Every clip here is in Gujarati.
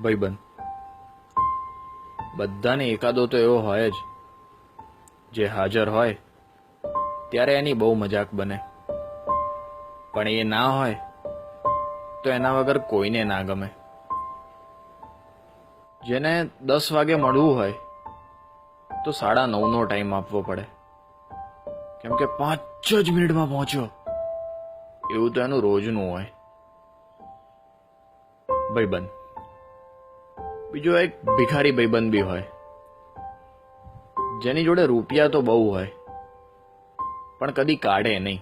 ભાઈબંધ બધાને એકાદો તો એવો હોય જ જે હાજર હોય ત્યારે એની બહુ મજાક બને, પણ એ ના હોય તો એના વગર કોઈને ના ગમે. જેને 10 વાગે મળવું હોય તો 9:30નો ટાઈમ આપવો પડે, કેમ કે 5 જ મિનિટમાં પહોંચ્યો, એવું તો એનું રોજનું હોય. ભાઈબંધ બીજો એક ભિખારી ભાઈબંધ બી હોય, જેની જોડે રૂપિયા તો બહુ હોય પણ કદી કાઢે નહીં.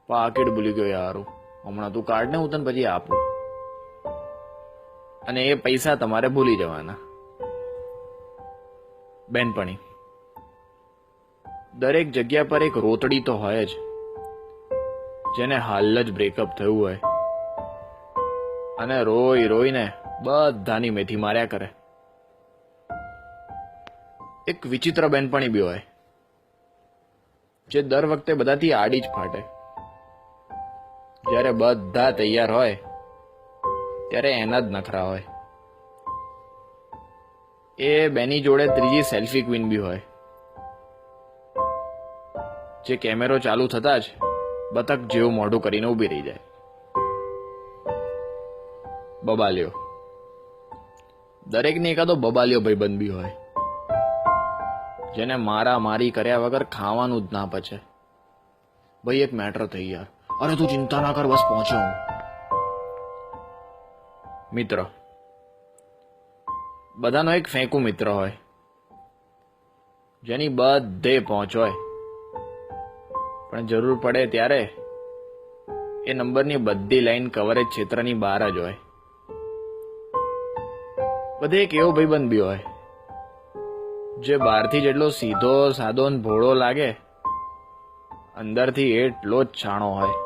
પાકીટ ભૂલી ગયો યારું, હમણાં તું કાઢ ને, હું તને પછી આપું. અને એ પૈસા તમારે ભૂલી જવાના. બેનપણી દરેક જગ્યા પર એક રોતડી તો હોય જ, જેને હાલ જ બ્રેકઅપ થયું હોય અને રોઈ રોઈને બધાની મેથી માર્યા કરે. એક વિચિત્ર બેનપણી બી હોય, જે દર વખતે બધાથી આડી જ ફાટે. જ્યારે બધા તૈયાર હોય ત્યારે એના જ નખરા હોય. એ બેની જોડે ત્રીજી સેલ્ફી ક્વીન બી હોય, જે કેમેરો ચાલુ થતા જ બતક જેવું મોઢું કરીને ઊભી રહી જાય. બબાલ્યો દરેકને એકાદો બબાલ્યો ભાઈબંધ બી હોય, જેને મારા મારી કર્યા વગર ખાવાનું જ ના પચે. ભાઈ એક મેટર થઈ યાર, અરે તું ચિંતા ના કર, બસ પહોંચ્યો હું. મિત્ર બધાનો એક ફેંકુ મિત્ર હોય, જેની બધે પહોંચ હોય પણ જરૂર પડે ત્યારે એ નંબરની બધી લાઈન કવરેજ ક્ષેત્રની બહાર જ હોય. બધે એક એવો ભાઈબંધ બી હોય, જે બહારથી જેટલો સીધો સાદો ને ભોળો લાગે, અંદરથી એટલો જ છાણો હોય.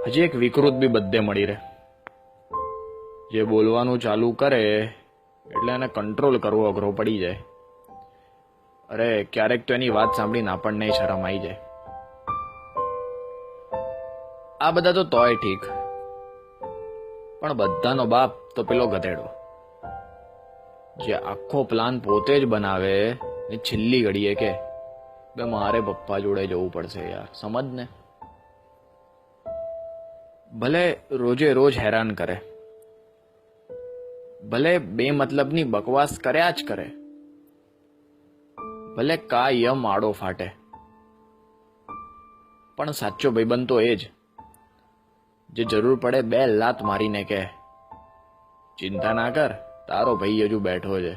હજી એક વિકૃત બી બધે મળી રહે, જે બોલવાનું ચાલુ કરે એટલે એને કંટ્રોલ કરવો અઘરો પડી જાય. અરે ક્યારેક તો એની વાત સાંભળીને આપણને શરમ આવી જાય. આ બધા તો તોય ઠીક, પણ બધાનો બાપ તો પેલો ગધેડો, જે આખો પ્લાન પોતે જ બનાવે ને છેલ્લી ઘડીએ કે બે મારે પપ્પા જોડે જવું પડશે યાર, સમજ ને. ભલે રોજે રોજ હેરાન કરે, ભલે બે મતલબની બકવાસ કર્યા જ કરે, ભલે કાયમ આડો ફાટે, પણ સાચો ભાઈબંધ તો એ જ, જે જરૂર પડે 2 લાત મારીને કે ચિંતા ના કર, તારો ભાઈ હજુ બેઠો છે.